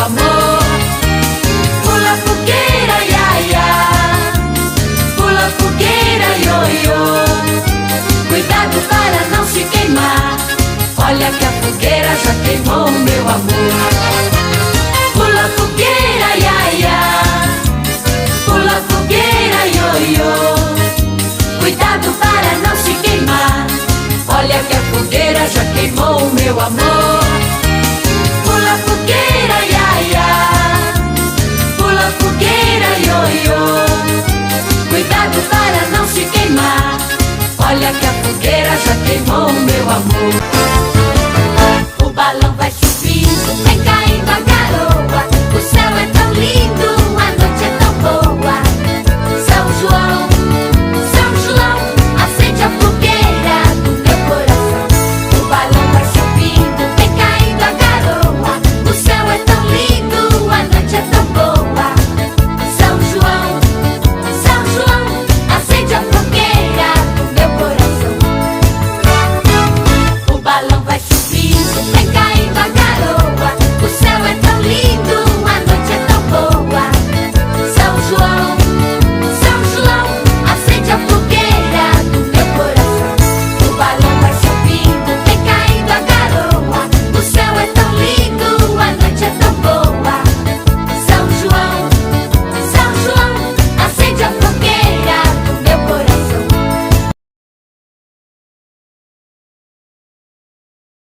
amor. Pula fogueira, ia, ia. Pula fogueira, ioiô. Cuidado para não se queimar. Olha que a fogueira já queimou meu amor. Pula fogueira, ia, ia. Pula fogueira, ioiô. Cuidado para não se queimar. Olha que a fogueira já queimou meu amor. Pula fogueira, ia, ia. Pula fogueira, ioiô. Cuidado para não se queimar. Olha que a fogueira já queimou meu amor. O balão vai subindo, vem caindo a garoa. O céu é tão lindo, a noite é tão boa. São João, São João, acende a fogueira do meu coração. O balão vai subindo, vem caindo a garoa. O céu é tão lindo, a noite é tão boa. São João, acende a fogueira do meu coração. O balão vai subindo, vem caindo.